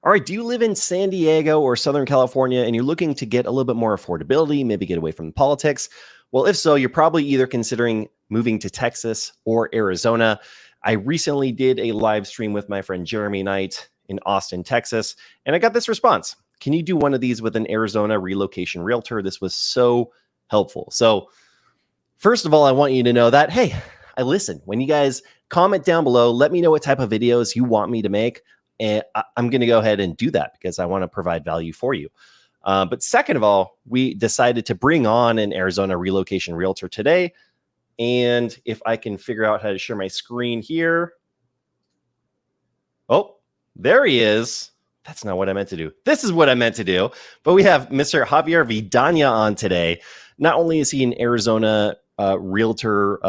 All right, do you live in San Diego or Southern California and you're looking to get a little bit more affordability, maybe get away from politics? Well, if so, you're probably either considering moving to Texas or Arizona. I recently did a live stream with my friend Jeremy Knight in Austin, Texas, and I got this response. Can you do one of these with an Arizona relocation realtor? This was so helpful. So, first of all, I want you to know that, hey, I listen. When you guys comment down below, let me know what type of videos you want me to make. And I'm going to go ahead and do that because I want to provide value for you. But second of all, we decided to bring on an Arizona relocation realtor today. And if I can figure out how to share my screen here. Oh, there he is. That's not what I meant to do. This is what I meant to do. But we have Mr. Javier Vidana on today. Not only is he an Arizona realtor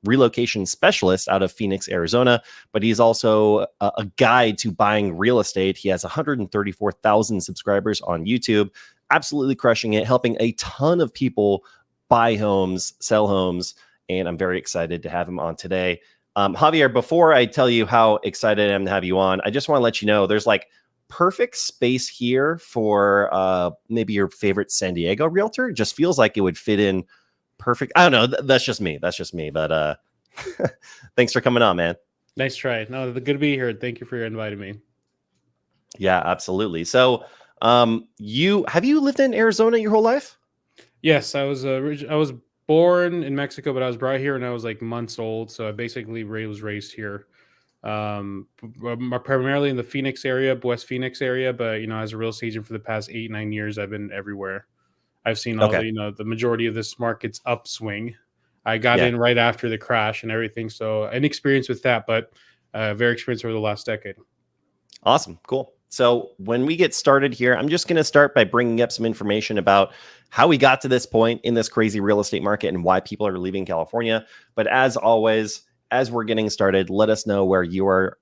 relocation specialist out of Phoenix, Arizona, but he's also a guide to buying real estate. He has 134,000 subscribers on YouTube, absolutely crushing it, helping a ton of people buy homes, sell homes, and I'm very excited to have him on today. Javier, before I tell you how excited I am to have you on, I just want to let you know there's like perfect space here for maybe your favorite San Diego realtor. It just feels like it would fit in perfect. I don't know. That's just me. But thanks for coming on, man. Nice try. No, good to be here. Thank you for inviting me. Yeah, absolutely. So have you lived in Arizona your whole life? Yes, I was born in Mexico, but I was brought here when I was like months old. So I basically was raised here. Primarily in the Phoenix area, West Phoenix area, but as a real estate agent for the past 8-9 years, I've been everywhere. I've seen all the majority of this market's upswing. I got in right after the crash and everything, so an experience with that, but very experienced over the last decade. Awesome, cool. So when we get started here, I'm just going to start by bringing up some information about how we got to this point in this crazy real estate market and why people are leaving California. But as always, as we're getting started, let us know where you are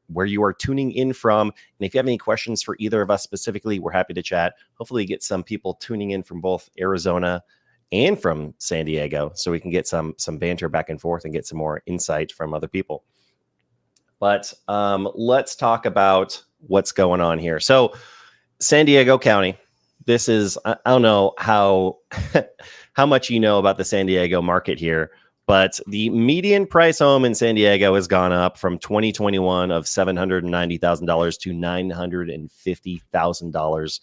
tuning in from. And if you have any questions for either of us specifically, we're happy to chat. Hopefully get some people tuning in from both Arizona and from San Diego so we can get some banter back and forth and get some more insight from other people. But let's talk about what's going on here. So San Diego County, this is, I don't know how much you know about the San Diego market here, but the median price home in San Diego has gone up from 2021 of $790,000 to $950,000.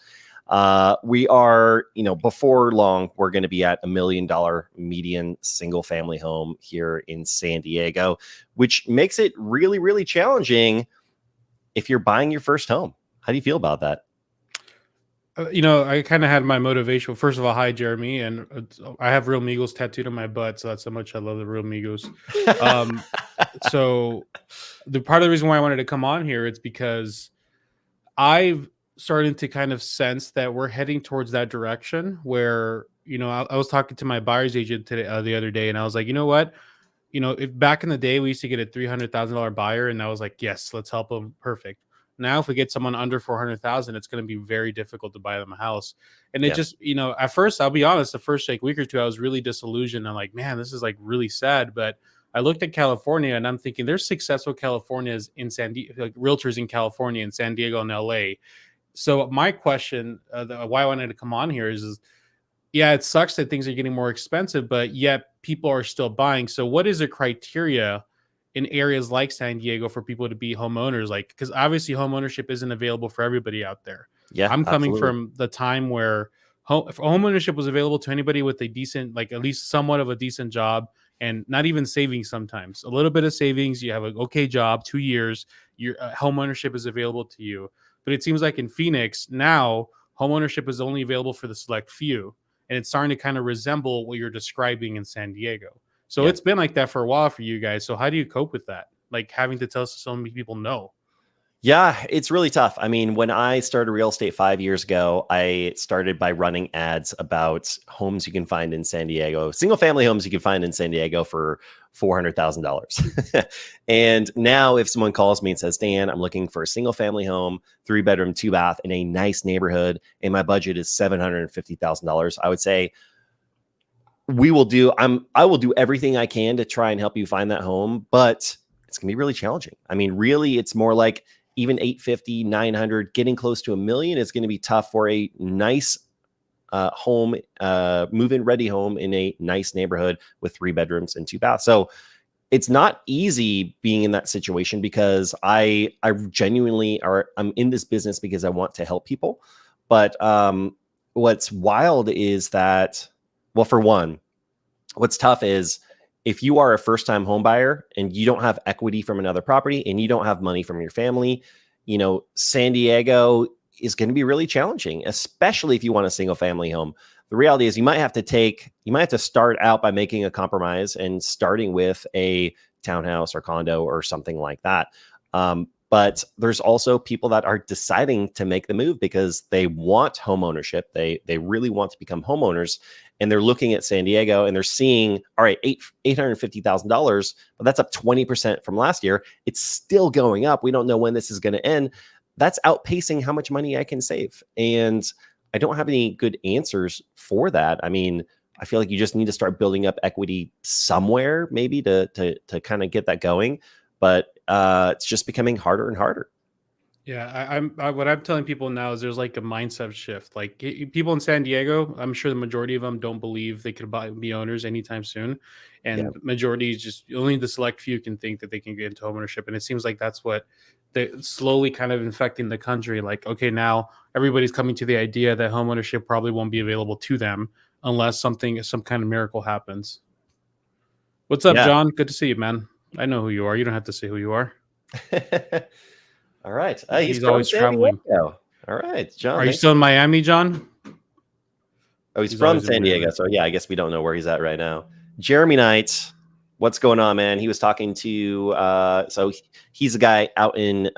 We are, before long, we're going to be at $1 million median single family home here in San Diego, which makes it really, really challenging if you're buying your first home. How do you feel about that? I kind of had my motivation. First of all, hi, Jeremy. And I have Real Migos tattooed on my butt. So that's how much I love the Real Migos. So the part of the reason why I wanted to come on here, it's because I've started to kind of sense that we're heading towards that direction where, I was talking to my buyer's agent today, the other day, and I was like, you know what? If back in the day we used to get a $300,000 buyer and I was like, yes, let's help them. Perfect. Now, if we get someone under 400,000, it's going to be very difficult to buy them a house. And it just, at first, I'll be honest, the first week or two, I was really disillusioned. I'm like, man, this is like really sad. But I looked at California and I'm thinking there's successful Californians in San Diego, like realtors in California and San Diego and LA. So my question, why I wanted to come on here is yeah, it sucks that things are getting more expensive, but yet people are still buying. So what is the criteria in areas like San Diego for people to be homeowners? Like, because obviously home ownership isn't available for everybody out there. Yeah, I'm coming from the time where home ownership was available to anybody with a decent, like at least somewhat of a decent job, and not even savings sometimes. A little bit of savings, you have an okay job, 2 years, your home ownership is available to you. But it seems like in Phoenix now, home ownership is only available for the select few. And it's starting to kind of resemble what you're describing in San Diego. So it's been like that for a while for you guys. So how do you cope with that? Like having to tell so many people no? Yeah, it's really tough. I mean, when I started real estate 5 years ago, I started by running ads about homes you can find in San Diego, single family homes you can find in San Diego for $400,000. And now if someone calls me and says, Dan, I'm looking for a single family home, 3-bedroom, 2-bath in a nice neighborhood, and my budget is $750,000, I would say, I will do everything I can to try and help you find that home, but it's going to be really challenging. I mean, really, it's more like even 850, 900, getting close to $1 million is going to be tough for a nice home, move-in ready home in a nice neighborhood with 3 bedrooms and 2 baths. So it's not easy being in that situation, because I genuinely I'm in this business because I want to help people. But what's wild is that, well, for one, what's tough is if you are a first-time home buyer and you don't have equity from another property and you don't have money from your family, San Diego is going to be really challenging, especially if you want a single family home. The reality is you might have to start out by making a compromise and starting with a townhouse or condo or something like that. But there's also people that are deciding to make the move because they want home ownership. They really want to become homeowners, and they're looking at San Diego and they're seeing, all right, $850,000, but that's up 20% from last year. It's still going up. We don't know when this is going to end. That's outpacing how much money I can save. And I don't have any good answers for that. I mean, I feel like you just need to start building up equity somewhere, maybe to kind of get that going. But it's just becoming harder and harder. Yeah, what I'm telling people now is there's like a mindset shift. Like people in San Diego, I'm sure the majority of them don't believe they could be owners anytime soon, and majority is just only the select few can think that they can get into homeownership. And it seems like that's what they slowly kind of infecting the country. Like, okay, now everybody's coming to the idea that homeownership probably won't be available to them unless some kind of miracle happens. What's up, John? Good to see you, man. I know who you are. You don't have to say who you are. All right. He's always traveling. All right, John. Are you still in Miami, John? Oh, he's from San Diego. So yeah, I guess we don't know where he's at right now. Jeremy Knight, what's going on, man? He was talking to, so he's a guy out in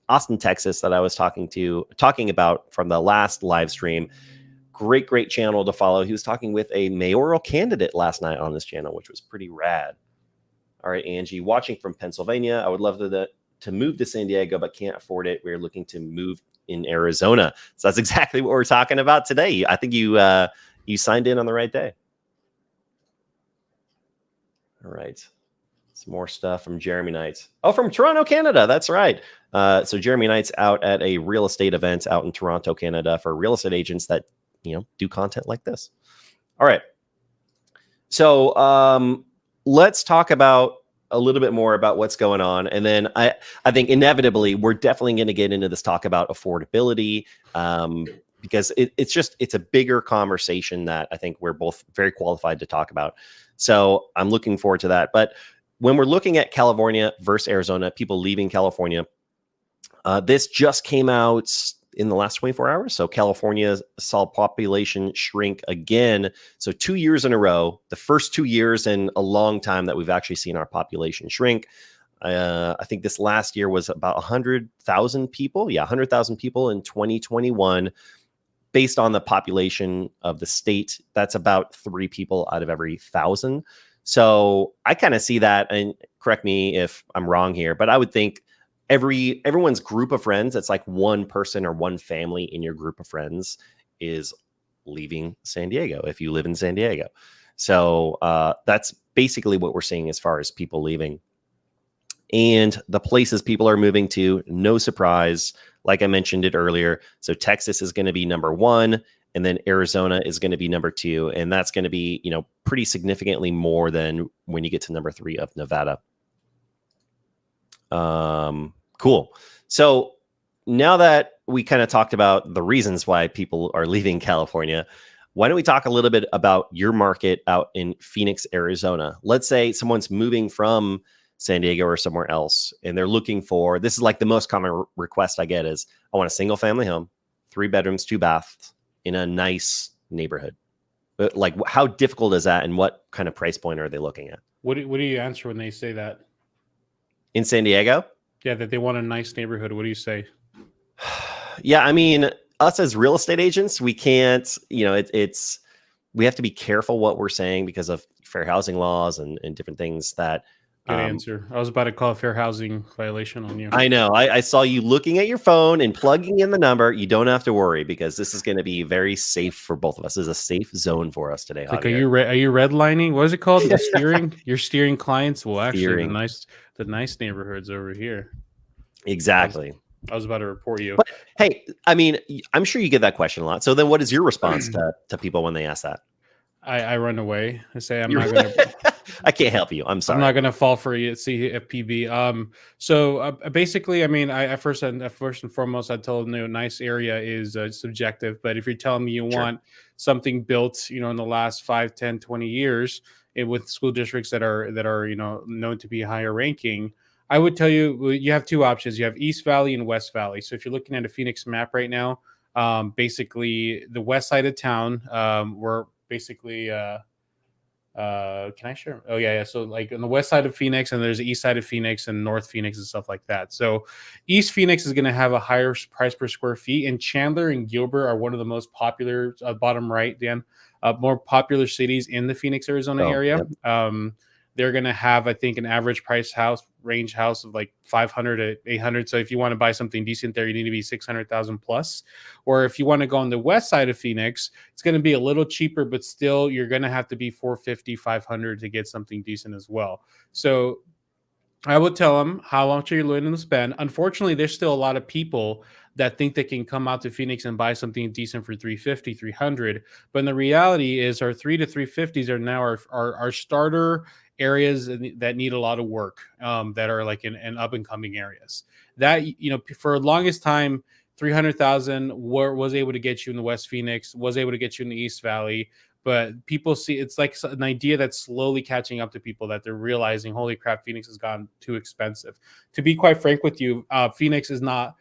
Austin, Texas that I was talking about from the last live stream. Great channel to follow. He was talking with a mayoral candidate last night on this channel, which was pretty rad. All right, Angie, watching from Pennsylvania. I would love to move to San Diego, but can't afford it. We're looking to move in Arizona. So that's exactly what we're talking about today. I think you signed in on the right day. All right. Some more stuff from Jeremy Knight. Oh, from Toronto, Canada. That's right. So Jeremy Knight's out at a real estate event out in Toronto, Canada for real estate agents that, do content like this. All right. So let's talk about a little bit more about what's going on. And then I think inevitably we're definitely going to get into this talk about affordability because it's a bigger conversation that I think we're both very qualified to talk about. So I'm looking forward to that. But when we're looking at California versus Arizona, people leaving California, this just came out in the last 24 hours. So California saw population shrink again. So 2 years in a row, the first 2 years in a long time that we've actually seen our population shrink. I think this last year was about 100,000 people. Yeah, 100,000 people in 2021. Based on the population of the state, that's about 3 people out of every 1,000. So I kind of see that, and correct me if I'm wrong here, but I would think everyone's group of friends, it's like one person or one family in your group of friends is leaving San Diego if you live in San Diego. So that's basically what we're seeing as far as people leaving. And the places people are moving to, no surprise, like I mentioned it earlier. So Texas is going to be number 1, and then Arizona is going to be number 2. And that's going to be, pretty significantly more than when you get to number 3 of Nevada. Cool. So now that we kind of talked about the reasons why people are leaving California, why don't we talk a little bit about your market out in Phoenix, Arizona? Let's say someone's moving from San Diego or somewhere else, and they're looking for, this is like the most common request I get is, I want a single family home, 3 bedrooms, 2 baths in a nice neighborhood. But like, how difficult is that, and what kind of price point are they looking at? What do you answer when they say that? In San Diego? Yeah, that they want a nice neighborhood. What do you say? Yeah, I mean, us as real estate agents, we can't, we have to be careful what we're saying because of fair housing laws and different things that. Good answer. I was about to call a fair housing violation on you. I know. I saw you looking at your phone and plugging in the number. You don't have to worry because this is going to be very safe for both of us. This is a safe zone for us today. Like, are you redlining? What is it called? The steering? You're steering clients? Well, actually, the nice neighborhoods over here. Exactly. I was about to report you. But hey, I mean, I'm sure you get that question a lot. So then what is your response to people when they ask that? I run away. I say I'm You're not gonna. I can't help you. I'm I'm sorry. not gonna fall for CFPB. So basically, I mean, first and foremost, I told them, nice area is subjective. But if you're telling me you Sure. want something built, in the last 5, 10, 20 years, with school districts that are known to be higher ranking, I would tell you, well, you have two options. You have East Valley and West Valley. So if you're looking at a Phoenix map right now, basically the west side of town, we're basically. Can I share? Oh yeah. So like on the west side of Phoenix, and there's the east side of Phoenix and North Phoenix and stuff like that. So East Phoenix is going to have a higher price per square feet, and Chandler and Gilbert are one of the most popular, bottom right, Dan, more popular cities in the Phoenix, Arizona Oh, area. yep. They're going to have, I think, an average price range house of like 500 to 800. So if you want to buy something decent there, you need to be 600,000 plus. Or if you want to go on the west side of Phoenix, it's going to be a little cheaper, but still you're going to have to be 450, 500 to get something decent as well. So I would tell them how much are you willing to spend. Unfortunately, there's still a lot of people that think they can come out to Phoenix and buy something decent for 350, 300. But the reality is our 3 to 350s are now our starter areas that need a lot of work, that are like in up and coming areas. That, for the longest time, 300,000 was able to get you in the West Phoenix, was able to get you in the East Valley. But people see it's like an idea that's slowly catching up to people, that they're realizing, holy crap, Phoenix has gotten too expensive. To be quite frank with you, Phoenix is not.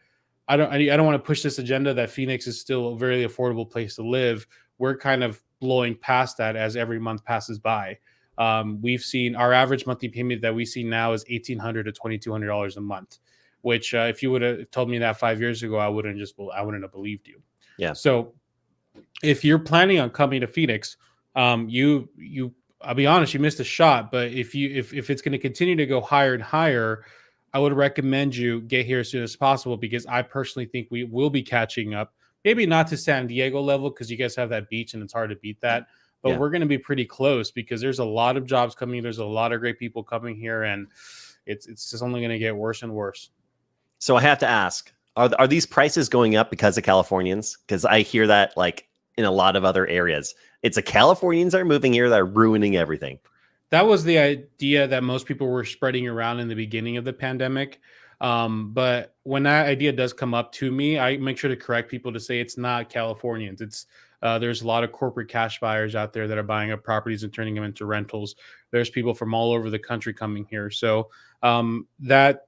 I don't want to push this agenda that Phoenix is still a very affordable place to live. We're kind of blowing past that as every month passes by. We've seen our average monthly payment that we see now is $1,800 to $2,200 a month, which if you would have told me that 5 years ago, I wouldn't have believed you. Yeah. So if you're planning on coming to Phoenix, you I'll be honest, you missed a shot. But if it's going to continue to go higher and higher, I would recommend you get here as soon as possible, because I personally think we will be catching up. Maybe not to San Diego level, because you guys have that beach and it's hard to beat that. But Yeah. we're going to be pretty close, because there's a lot of jobs coming. There's a lot of great people coming here, and it's just only going to get worse and worse. So I have to ask, are these prices going up because of Californians? Because I hear that like in a lot of other areas. It's the Californians are moving here that are ruining everything. That was the idea that most people were spreading around in the beginning of the pandemic. But when that idea does come up to me, I make sure to correct people to say it's not Californians. It's there's a lot of corporate cash buyers out there that are buying up properties and turning them into rentals. There's people from all over the country coming here. So that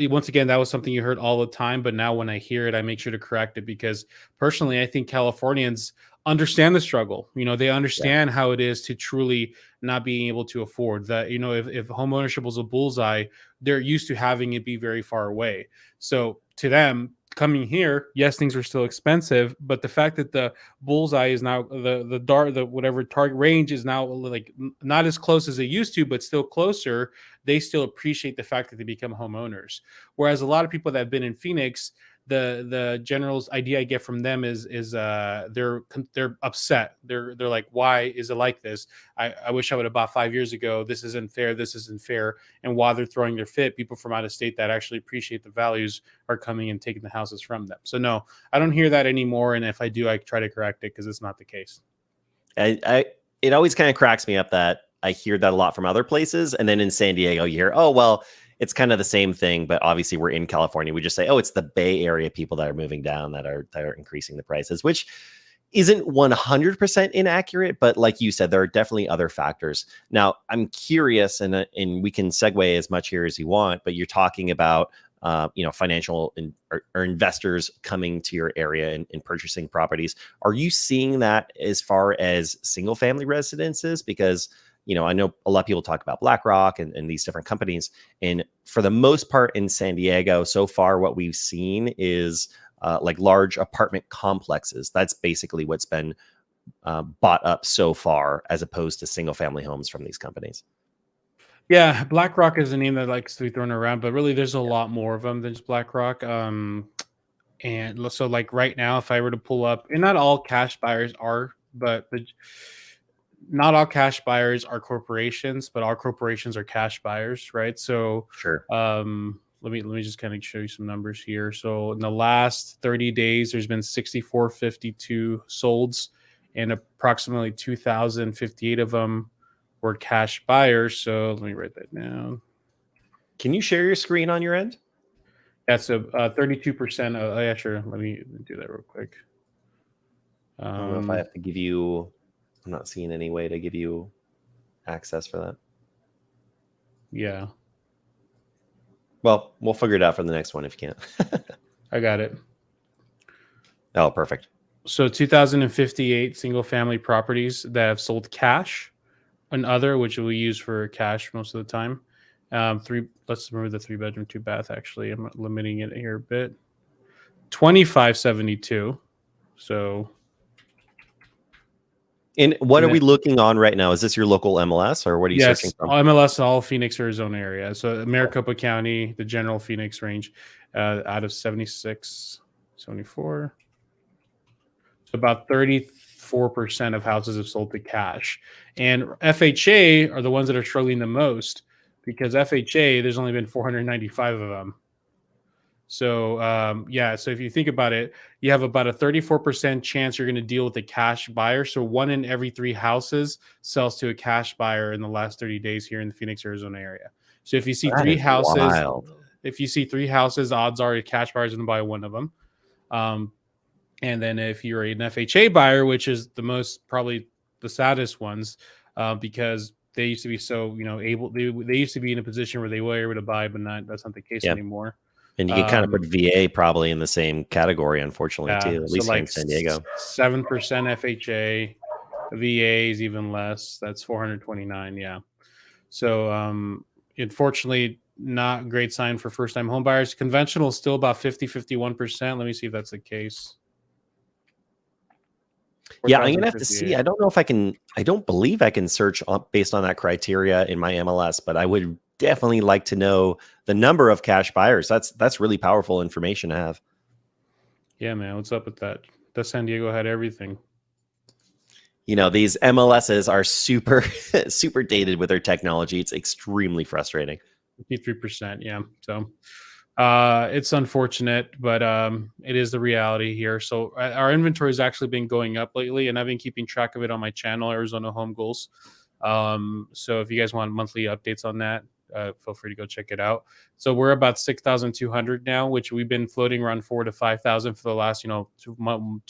once again, that was something you heard all the time, but now when I hear it, I make sure to correct it, because personally, I think Californians understand the struggle. They Yeah. understand how it is to truly not being able to afford that. If home ownership was a bullseye, they're used to having it be very far away. So to them, coming here, yes, things are still expensive, but the fact that the bullseye is now the whatever target range is now like not as close as it used to, but still closer, they still appreciate the fact that they become homeowners. Whereas a lot of people that have been in Phoenix, the general's idea I get from them is they're upset. They're like, why is it like this? I wish I would have bought 5 years ago. This isn't fair. This isn't fair. And while they're throwing their fit, people from out of state that actually appreciate the values are coming and taking the houses from them. So no, I don't hear that anymore. And if I do, I try to correct it, because it's not the case. It always kind of cracks me up that I hear that a lot from other places, and then in San Diego, you hear, oh well, it's kind of the same thing, but obviously we're in California. We just say, oh, it's the Bay Area people that are moving down that are increasing the prices, which isn't 100% inaccurate, but like you said, there are definitely other factors. Now, I'm curious, and we can segue as much here as you want, but you're talking about financial or investors coming to your area and purchasing properties. Are you seeing that as far as single family residences? Because I know a lot of people talk about BlackRock and these different companies, and for the most part in San Diego, so far what we've seen is like large apartment complexes. That's basically what's been bought up so far, as opposed to single family homes from these companies. Yeah, BlackRock is a name that likes to be thrown around, but really there's a lot more of them than just BlackRock. And so like right now, if I were to pull up, and not all cash buyers are, but not all cash buyers are corporations, but all corporations are cash buyers, right? So Sure. let me just kind of show you some numbers here. So in the last 30 days, there's been 6,452 solds, and approximately 2,058 of them were cash buyers. So let me write that down. Can you share your screen on your end? That's a 32%. Yeah, sure. Let me do that real quick. I don't know if I have to give you. I'm not seeing any way to give you access for that. Yeah. Well, we'll figure it out for the next one if you can't. I got it. Oh, perfect. So 2,058 single family properties that have sold cash and other, which we use for cash most of the time. Let's remove the 3-bedroom, 2-bath. Actually, I'm limiting it here a bit. 2,572. So. And what are we looking on right now? Is this your local MLS or what are you searching from? MLS, all Phoenix, Arizona area. So Maricopa County, the general Phoenix range, out of 76, 74. So about 34% of houses have sold to cash. And FHA are the ones that are struggling the most because FHA, there's only been 495 of them. So, so if you think about it, you have about a 34% chance you're going to deal with a cash buyer. So 1 in every 3 houses sells to a cash buyer in the last 30 days here in the Phoenix, Arizona area. So if you see That 3 is houses, wild. if you see 3 houses, odds are a cash buyer is going to buy one of them. And then if you're an FHA buyer, which is the most probably the saddest ones, because they used to be so able, they used to be in a position where they were able to buy, but that's not the case anymore. And you can kind of put VA probably in the same category, unfortunately, too, at least so here in San Diego. 7% FHA, VA is even less. That's 429. Yeah. So unfortunately, not a great sign for first-time home buyers. Conventional is still about 51%. Let me see if that's the case. Yeah, I'm gonna have to see. I don't know if I can. I don't believe I can search based on that criteria in my MLS, but I would definitely like to know the number of cash buyers. That's really powerful information to have. Yeah, man, what's up with that? The San Diego had everything. These MLSs are super super dated with their technology. It's extremely frustrating. 53%, yeah. So it's unfortunate, but it is the reality here. So our inventory has actually been going up lately, and I've been keeping track of it on my channel, Arizona Home Goals. So if you guys want monthly updates on that, feel free to go check it out. So we're about 6,200 now, which we've been floating around 4,000 to 5,000 for the last 2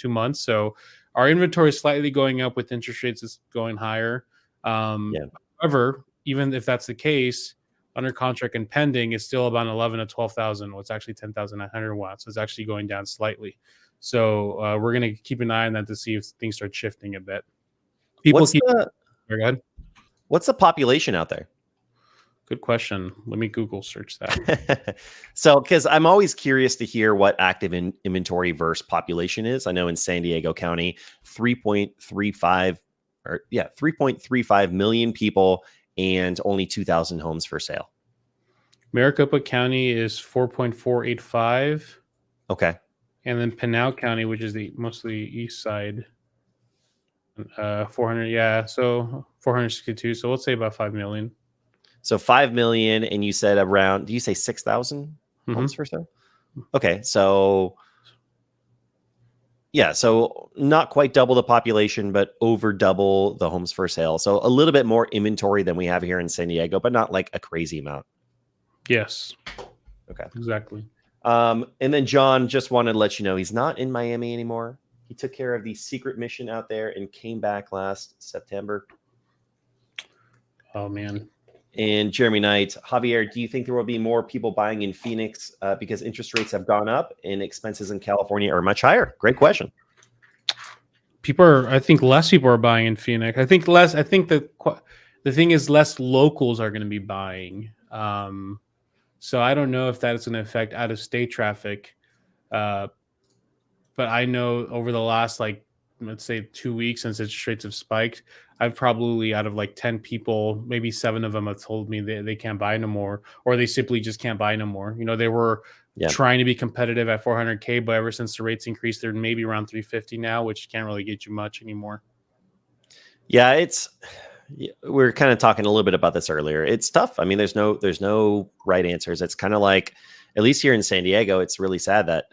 months. So our inventory is slightly going up with interest rates is going higher. However, even if that's the case, under contract and pending is still about 11 to 12,000. Well, it's actually 10,900 watts. So it's actually going down slightly. So we're going to keep an eye on that to see if things start shifting a bit. What's the population out there? Good question. Let me Google search that. So, because I'm always curious to hear what active inventory versus population is. I know in San Diego County, 3.35 million people and only 2,000 homes for sale. Maricopa County is 4.485. Okay. And then Pinal County, which is the mostly east side, 400. Yeah, so 462. So let's say about 5 million. So 5 million, and you said around, do you say 6,000 homes for sale? Okay, so yeah, so not quite double the population, but over double the homes for sale. So a little bit more inventory than we have here in San Diego, but not like a crazy amount. Yes. Okay. Exactly. And then John just wanted to let you know he's not in Miami anymore. He took care of the secret mission out there and came back last September. Oh, man. And Jeremy Knight, Javier, do you think there will be more people buying in Phoenix because interest rates have gone up and expenses in California are much higher? Great question. I think less people are buying in Phoenix. I think the thing is less locals are going to be buying. So I don't know if that is going to affect out of state traffic. But I know over the last, let's say 2 weeks since interest rates have spiked, I've probably out of 10 people, maybe 7 of them have told me they can't buy no more, or they simply just can't buy no more. They were trying to be competitive at 400K, but ever since the rates increased, they're maybe around 350 now, which can't really get you much anymore. Yeah, we were kind of talking a little bit about this earlier. It's tough. I mean, there's no right answers. It's kind of like at least here in San Diego, it's really sad that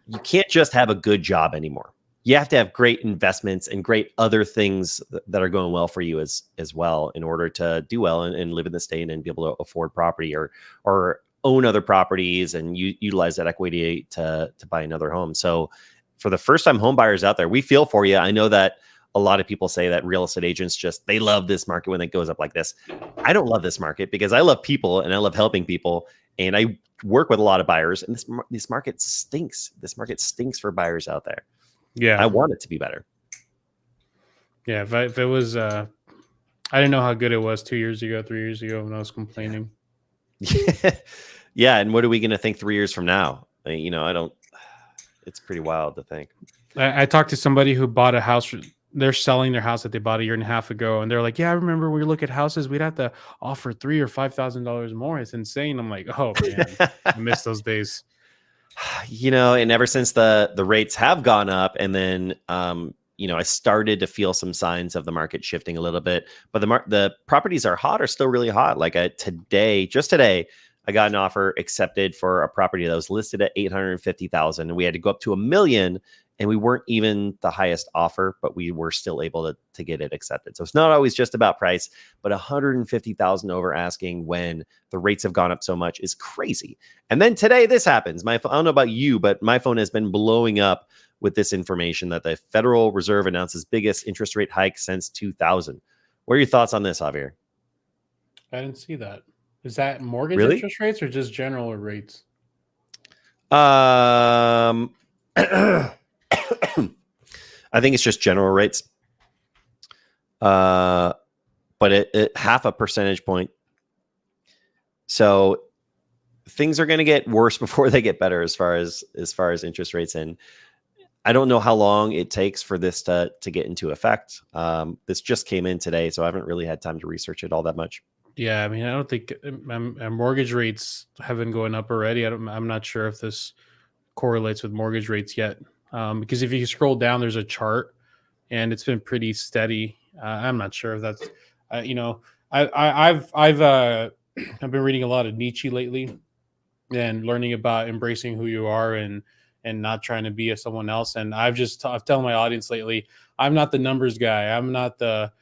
you can't just have a good job anymore. You have to have great investments and great other things that are going well for you as well in order to do well and live in the state and be able to afford property or own other properties and utilize that equity to buy another home. So for the first time home buyers out there, we feel for you. I know that a lot of people say that real estate agents they love this market when it goes up like this. I don't love this market because I love people and I love helping people. And I work with a lot of buyers, and this market stinks. This market stinks for buyers out there. Yeah. I want it to be better. Yeah. If it was, I didn't know how good it was 2 years ago, 3 years ago when I was complaining. Yeah. And what are we going to think 3 years from now? It's pretty wild to think. I talked to somebody who bought a house. They're selling their house that they bought a year and a half ago. And they're like, yeah, I remember when we look at houses, we'd have to offer $3,000 or $5,000 more. It's insane. I'm like, oh man, I miss those days. And ever since the rates have gone up, and then I started to feel some signs of the market shifting a little bit, but the properties are still really hot. Like just today, I got an offer accepted for a property that was listed at $850,000, and we had to go up to $1 million, and we weren't even the highest offer, but we were still able to get it accepted. So it's not always just about price, but $150,000 over asking when the rates have gone up so much is crazy. And then today this happens. I don't know about you, but my phone has been blowing up with this information that the Federal Reserve announces biggest interest rate hike since 2000. What are your thoughts on this, Javier? I didn't see that. Is that mortgage interest rates or just general rates? I think it's just general rates. But it half a percentage point. So things are going to get worse before they get better as far as interest rates. And I don't know how long it takes for this to get into effect. This just came in today, so I haven't really had time to research it all that much. Yeah, I mean, I don't think mortgage rates have been going up already. I'm not sure if this correlates with mortgage rates yet. Because if you scroll down, there's a chart, and it's been pretty steady. I'm not sure if that's, I've been reading a lot of Nietzsche lately, and learning about embracing who you are and not trying to be someone else. And I've telling my audience lately, I'm not the numbers guy. I'm not the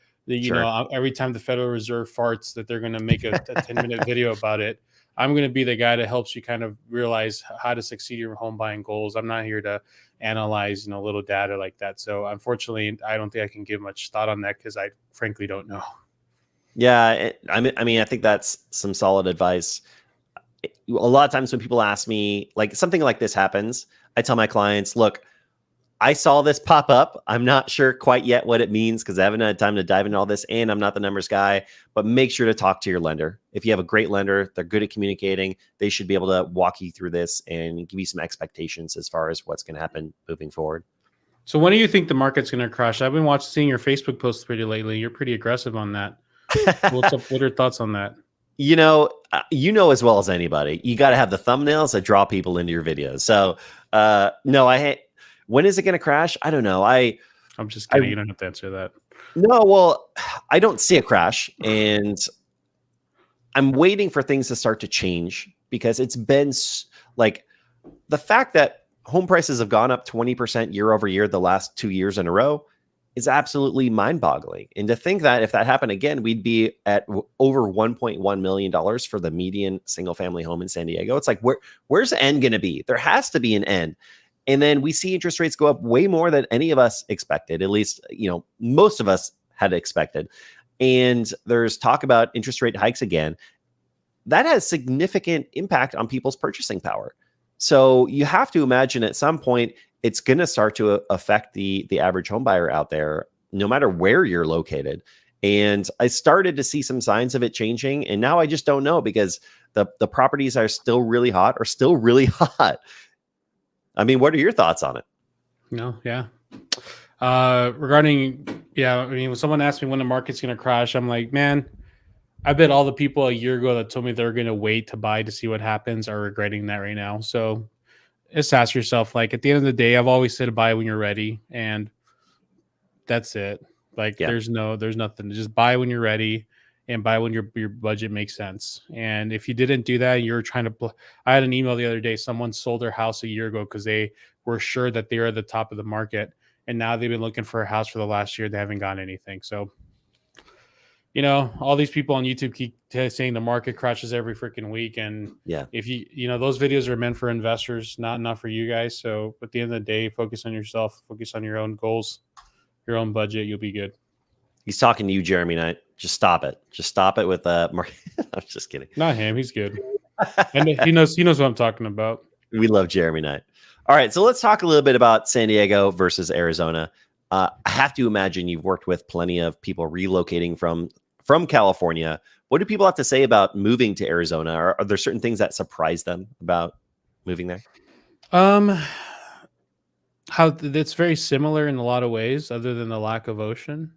Sure. Every time the Federal Reserve farts that they're going to make a 10-minute video about it. I'm going to be the guy that helps you kind of realize how to succeed in your home buying goals. I'm not here to analyze, little data like that. So unfortunately, I don't think I can give much thought on that because I frankly don't know. Yeah, I mean, I think that's some solid advice. A lot of times when people ask me, like something like this happens, I tell my clients, look, I saw this pop up. I'm not sure quite yet what it means because I haven't had time to dive into all this, and I'm not the numbers guy, but make sure to talk to your lender. If you have a great lender, they're good at communicating, they should be able to walk you through this and give you some expectations as far as what's going to happen moving forward. So when do you think the market's going to crash? I've been seeing your Facebook posts pretty lately. You're pretty aggressive on that. What's up? What are your thoughts on that? As well as anybody, you got to have the thumbnails that draw people into your videos. So when is it going to crash? I don't know. I'm just kidding. You don't have to answer that. No, well, I don't see a crash, and I'm waiting for things to start to change because it's been like the fact that home prices have gone up 20% year over year the last 2 years in a row is absolutely mind-boggling. And to think that if that happened again, we'd be at over $1.1 million for the median single-family home in San Diego. It's like, where's the end going to be? There has to be an end. And then we see interest rates go up way more than any of us expected. At least, most of us had expected. And there's talk about interest rate hikes again. That has significant impact on people's purchasing power. So you have to imagine at some point, it's going to start to affect the average home buyer out there, no matter where you're located. And I started to see some signs of it changing. And now I just don't know because the properties are still really hot. I mean, what are your thoughts on it? No, yeah. Regarding, when someone asked me when the market's going to crash, I'm like, man, I bet all the people a year ago that told me they're going to wait to buy to see what happens are regretting that right now. So just ask yourself, like, at the end of the day, I've always said buy when you're ready, and that's it. Like, there's nothing. Just buy when you're ready. and buy when your budget makes sense. And if you didn't do that, you're trying to. I had an email the other day. Someone sold their house a year ago because they were sure that they were at the top of the market, and now they've been looking for a house for the last year. They haven't gotten anything. So, all these people on YouTube keep saying the market crashes every freaking week, and Yeah. if those videos are meant for investors, not for you guys. So at the end of the day, focus on yourself, focus on your own goals, your own budget. You'll be good. He's talking to you, Jeremy Knight. Just stop it. Just stop it with Mark. I'm just kidding. Not him. He's good. And he knows what I'm talking about. We love Jeremy Knight. All right, so let's talk a little bit about San Diego versus Arizona. I have to imagine you've worked with plenty of people relocating from California. What do people have to say about moving to Arizona? Are there certain things that surprise them about moving there? How it's very similar in a lot of ways, other than the lack of ocean.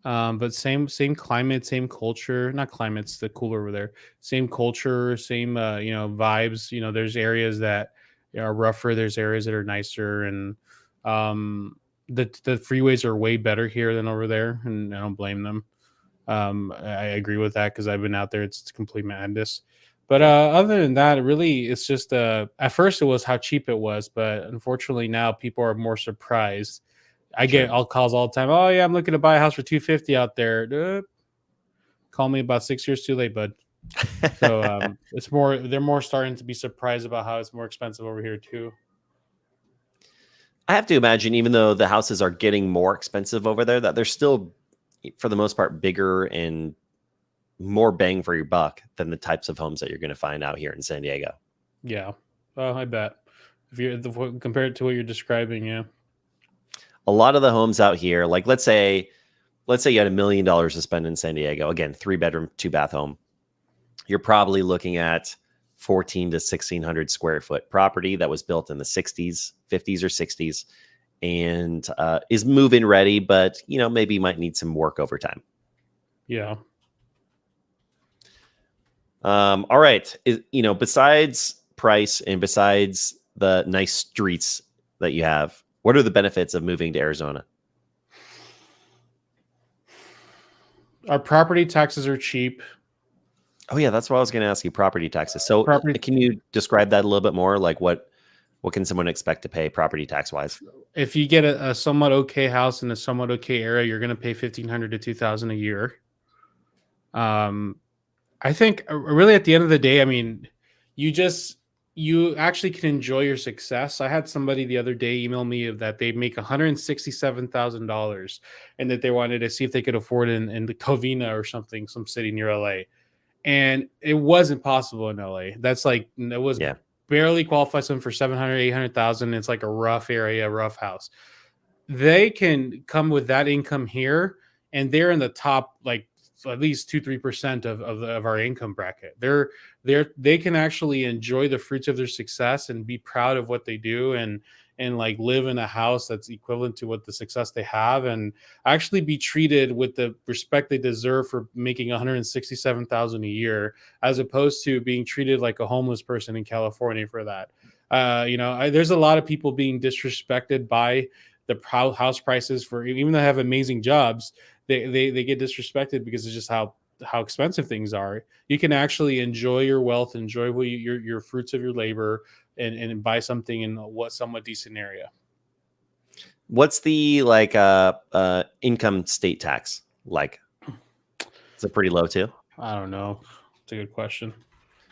But same climate, same culture. Not climate's the cooler over there. Same culture, same vibes. There's areas that are rougher. There's areas that are nicer, and the freeways are way better here than over there, and I don't blame them. I agree with that because I've been out there. It's complete madness. But other than that, really, it's just at first it was how cheap it was, but unfortunately now people are more surprised. I get all calls all the time. Oh yeah, I'm looking to buy a house for $250 out there. Call me about 6 years too late, bud. So they're more starting to be surprised about how it's more expensive over here too. I have to imagine, even though the houses are getting more expensive over there, that they're still, for the most part, bigger and more bang for your buck than the types of homes that you're going to find out here in San Diego. Yeah, I bet if you're compared to what you're describing, yeah. A lot of the homes out here, like let's say you had $1 million to spend in San Diego. Again, 3-bedroom, 2-bath home. You're probably looking at 1,400 to 1,600 square foot property that was built in the 60s, 50s, or 60s, and is move-in ready, but maybe you might need some work over time. Yeah. All right. Besides price and besides the nice streets that you have, what are the benefits of moving to Arizona? Our property taxes are cheap. Oh yeah, that's what I was going to ask you. Property taxes. So can you describe that a little bit more? Like what can someone expect to pay property tax wise? If you get a somewhat okay house in a somewhat okay area, you're going to pay $1,500 to $2,000 a year. I think really at the end of the day, I mean, you actually can enjoy your success. I had somebody the other day email me that they make $167,000 and that they wanted to see if they could afford it in the Covina or something, some city near LA. And it wasn't possible in LA. That's like, it was barely qualifies them for 700, 800,000. It's like a rough area, rough house. They can come with that income here and they're in the top, like, at least 2-3% of our income bracket. They can actually enjoy the fruits of their success and be proud of what they do and like live in a house that's equivalent to what the success they have and actually be treated with the respect they deserve for making $167,000 a year, as opposed to being treated like a homeless person in California for that. There's a lot of people being disrespected by the house prices for, even though they have amazing jobs. They get disrespected because it's just how expensive things are. You can actually enjoy your wealth, enjoy your fruits of your labor, and buy something in what somewhat decent area. What's the income state tax like? Is it pretty low too? I don't know. It's a good question.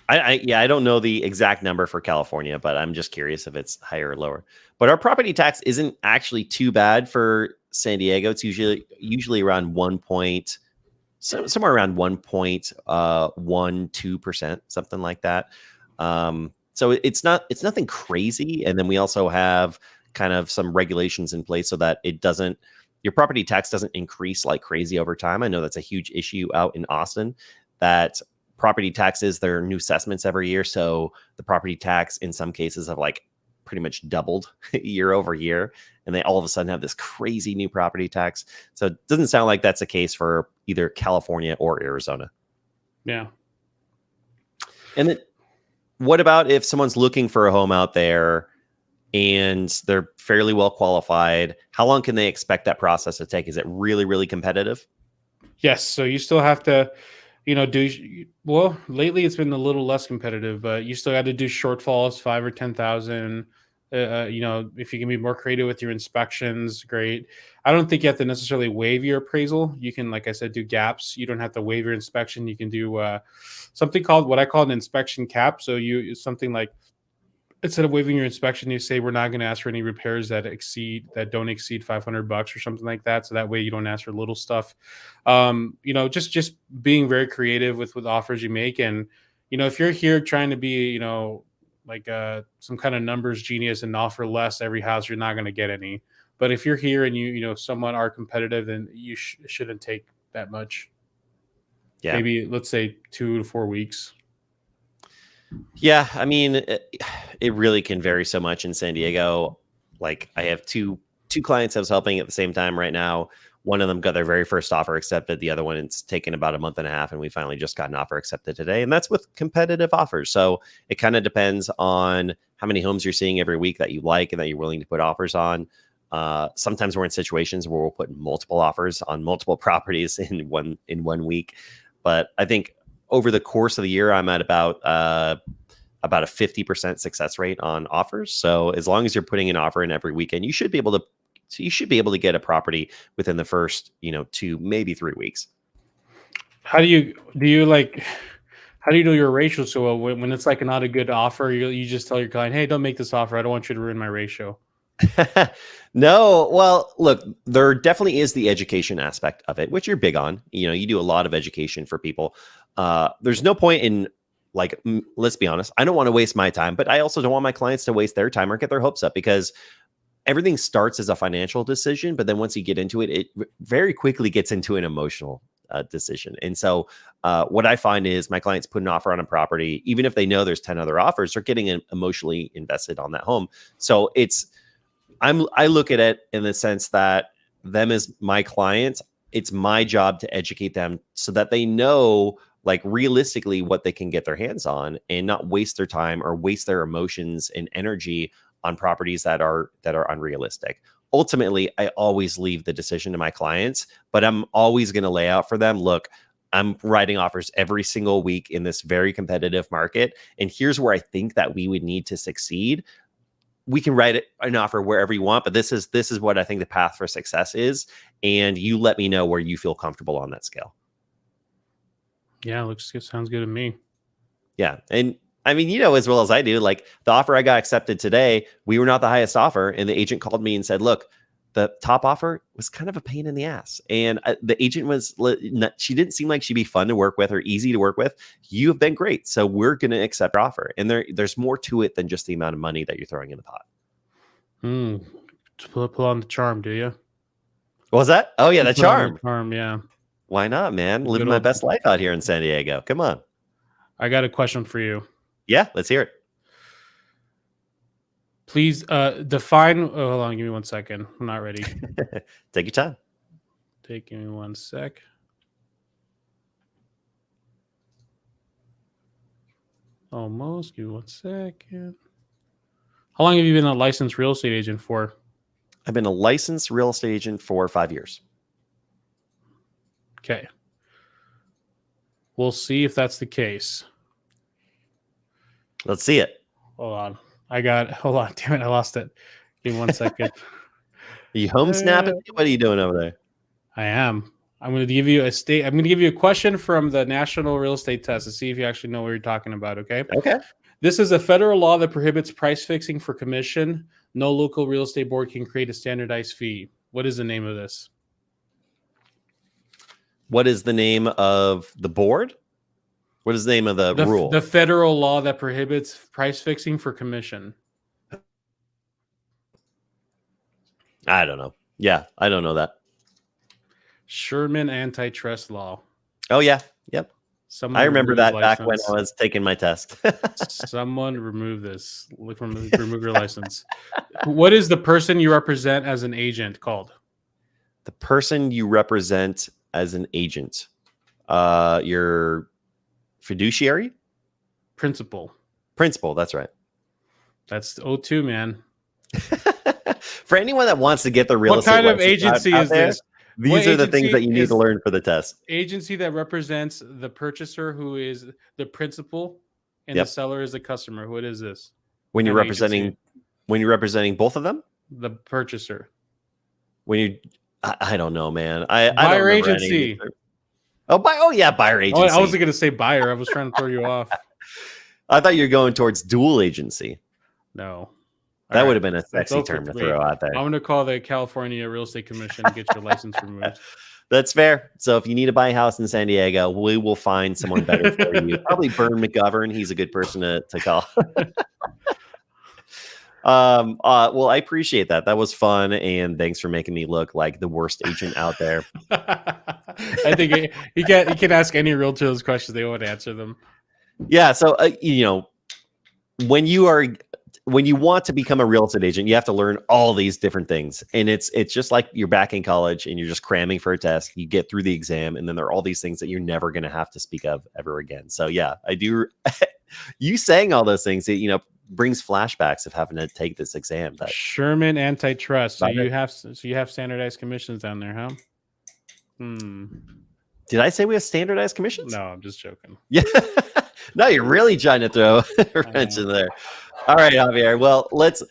I don't know the exact number for California, but I'm just curious if it's higher or lower. But our property tax isn't actually too bad for San Diego. It's usually around somewhere around 1.12%, something like that. So it's nothing crazy. And then we also have kind of some regulations in place so that your property tax doesn't increase like crazy over time. I know that's a huge issue out in Austin, that property taxes, there are new assessments every year. So the property tax in some cases have like pretty much doubled year over year. And they all of a sudden have this crazy new property tax. So it doesn't sound like that's the case for either California or Arizona. Yeah. And then what about if someone's looking for a home out there and they're fairly well qualified? How long can they expect that process to take? Is it really, really competitive? Yes. So you still have to, well, lately it's been a little less competitive, but you still got to do shortfalls, 5 or 10,000. If you can be more creative with your inspections, great. I don't think you have to necessarily waive your appraisal. You can, like I said, do gaps. You don't have to waive your inspection. You can do something called what I call an inspection cap. So something like, instead of waiving your inspection, you say we're not going to ask for any repairs that don't exceed $500 or something like that. So that way you don't ask for little stuff. Just being very creative with offers you make. And if you're here trying to be like some kind of numbers genius and offer less every house, you're not going to get any. But if you're here and somewhat are competitive, then you shouldn't take that much. Yeah. Maybe let's say 2 to 4 weeks. Yeah, I mean, it really can vary so much in San Diego. Like, I have two clients I was helping at the same time right now. One of them got their very first offer accepted. The other one, it's taken about a month and a half, and we finally just got an offer accepted today. And that's with competitive offers. So it kind of depends on how many homes you're seeing every week that you like and that you're willing to put offers on. Sometimes we're in situations where we'll put multiple offers on multiple properties in one week. But I think over the course of the year, I'm at about a 50% success rate on offers. So as long as you're putting an offer in every weekend, you should be able to get a property within the first 2, maybe 3 weeks. How do you know your ratio so well? When it's like not a good offer, you just tell your client, hey, don't make this offer. I don't want you to ruin my ratio. No, well, look, there definitely is the education aspect of it, which you're big on. You do a lot of education for people. There's no point in, like, let's be honest, I don't want to waste my time, but I also don't want my clients to waste their time or get their hopes up, because everything starts as a financial decision, but then once you get into it, it very quickly gets into an emotional decision. And so what I find is my clients put an offer on a property, even if they know there's 10 other offers, they're getting emotionally invested on that home. So I look at it in the sense that them as my clients, it's my job to educate them so that they know, like, realistically what they can get their hands on, and not waste their time or waste their emotions and energy on properties that are unrealistic. Ultimately, I always leave the decision to my clients, but I'm always going to lay out for them, look, I'm writing offers every single week in this very competitive market, and here's where I think that we would need to succeed. We can write an offer wherever you want, but this is what I think the path for success is. And you let me know where you feel comfortable on that scale. Yeah, sounds good to me. Yeah. And I mean, as well as I do, like, the offer I got accepted today, we were not the highest offer. And the agent called me and said, look, the top offer was kind of a pain in the ass. And the agent she didn't seem like she'd be fun to work with or easy to work with. You have been great. So we're going to accept your offer. And there's more to it than just the amount of money that you're throwing in the pot. Pull on the charm, do you? What was that? Oh, yeah, the charm. Charm, yeah. Why not, man? Living my best life out here in San Diego. Come on. I got a question for you. Yeah, let's hear it. Please define. Oh, hold on, give me 1 second. I'm not ready. Take your time. Give me 1 sec. Almost. Give me 1 second. How long have you been a licensed real estate agent for? I've been a licensed real estate agent for 5 years. Okay. We'll see if that's the case. Let's see it. Hold on. Damn it, I lost it. Give me 1 second. Are you home snapping? What are you doing over there? I am. I'm going to give you a question from the National Real Estate Test to see if you actually know what you're talking about, okay? Okay. This is a federal law that prohibits price fixing for commission. No local real estate board can create a standardized fee. What is the name of this? What is the name of the board? What is the name of the rule? The federal law that prohibits price fixing for commission. I don't know. Yeah, I don't know that. Sherman antitrust law. Oh, yeah. Yep. Someone I remember that back when I was taking my test. Someone remove this. Remove your license. What is the person you represent as an agent called? The person you represent as an agent. Your fiduciary? Principal, that's right. That's 02, man. For anyone that wants to get the real estate, what kind of agency is this? What These are the things that you need is to learn for the test. agency that represents the purchaser, who is the principal, and the Yep. seller is the customer? What is this? When you're An agency. representing both of them, The purchaser. when you, I don't know, man. I don't Buyer remember any of these. agency. Oh yeah, buyer Oh, agency. I wasn't going to say buyer. I was trying to throw you off. I thought you were going towards dual agency. No. That All would right. have been a sexy term to throw out there. I'm going to call the California Real Estate Commission and get your license removed. That's fair. So if you need to buy a house in San Diego, we will find someone better for you. Probably Bern McGovern. He's a good person to call. Well, I appreciate that. That was fun, and thanks for making me look like the worst agent out there. I think you can ask any realtor those questions; they won't answer them. Yeah. So when you want to become a real estate agent, you have to learn all these different things, and it's just like you're back in college and you're just cramming for a test. You get through the exam, and then there are all these things that you're never going to have to speak of ever again. So yeah, I do. You saying all those things, brings flashbacks of having to take this exam. That Sherman Antitrust. So you have standardized commissions down there, huh? Did I say we have standardized commissions? No, I'm just joking. Yeah. No, you're really trying to throw a wrench in there. All right, Javier. Well, let's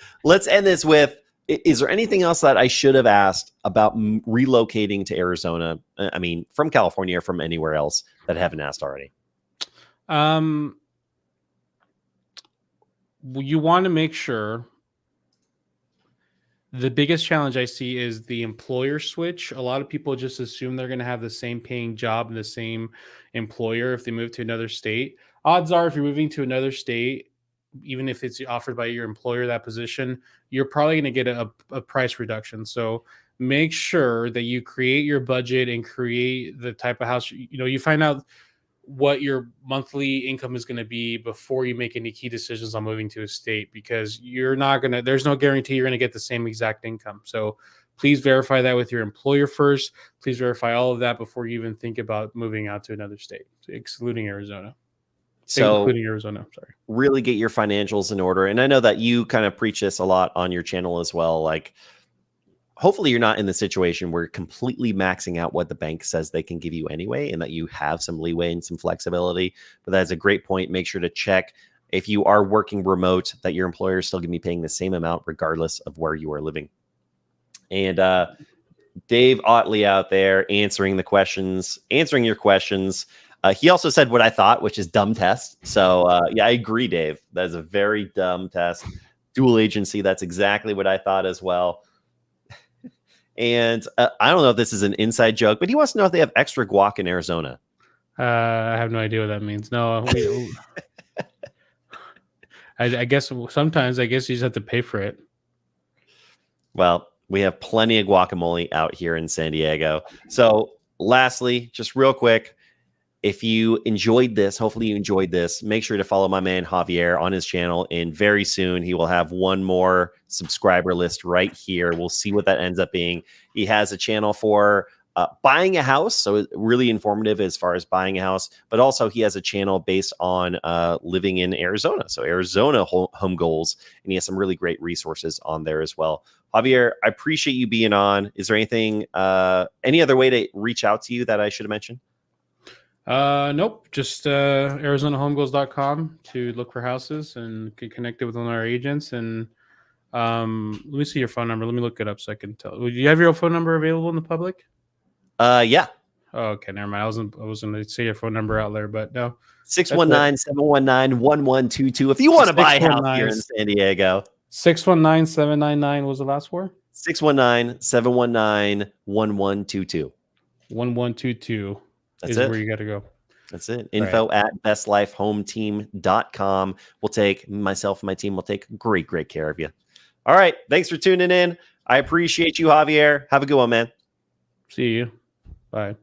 end this with, is there anything else that I should have asked about relocating to Arizona? I mean, from California or from anywhere else that I haven't asked already? You want to make sure. The biggest challenge I see is the employer switch. A lot of people just assume they're going to have the same paying job and the same employer if they move to another state. Odds are, if you're moving to another state, even if it's offered by your employer, that position, you're probably going to get a price reduction. So make sure that you create your budget and create the type of house, you find out what your monthly income is going to be before you make any key decisions on moving to a state, because there's no guarantee you're going to get the same exact income. So please verify that with your employer first. Please verify all of that before you even think about moving out to another state, including Arizona. Really get your financials in order. And I know that you kind of preach this a lot on your channel as well. Like, hopefully you're not in the situation where you're completely maxing out what the bank says they can give you anyway, and that you have some leeway and some flexibility. But that's a great point. Make sure to check, if you are working remote, that your employer is still going to be paying the same amount regardless of where you are living. And Dave Otley out there answering your questions. He also said what I thought, which is dumb test. So yeah, I agree, Dave. That is a very dumb test. Dual agency. That's exactly what I thought as well. And I don't know if this is an inside joke, but he wants to know if they have extra guac in Arizona. I have no idea what that means. No, I guess sometimes you just have to pay for it. Well, we have plenty of guacamole out here in San Diego. So lastly, just real quick, if you enjoyed this, hopefully you enjoyed this, make sure to follow my man Javier on his channel. And very soon he will have one more subscriber list right here. We'll see what that ends up being. He has a channel for buying a house. So really informative as far as buying a house, but also he has a channel based on living in Arizona. So Arizona home goals. And he has some really great resources on there as well. Javier, I appreciate you being on. Is there anything, any other way to reach out to you that I should have mentioned? Nope. Just ArizonaHomeGoals.com to look for houses and get connected with one of our agents. And let me see your phone number. Let me look it up so I can tell. Do you have your phone number available in the public? Yeah. Oh, okay, never mind. I was going to say your phone number out there, but no. 619-719-1122. If you want to buy a house here in San Diego. 619-799 was the last word? 619-719-1122. 1122. That's where you got to go. That's it. Info at bestlifehometeam.com. Myself and my team will take great care of you. All right. Thanks for tuning in. I appreciate you, Javier. Have a good one, man. See you. Bye.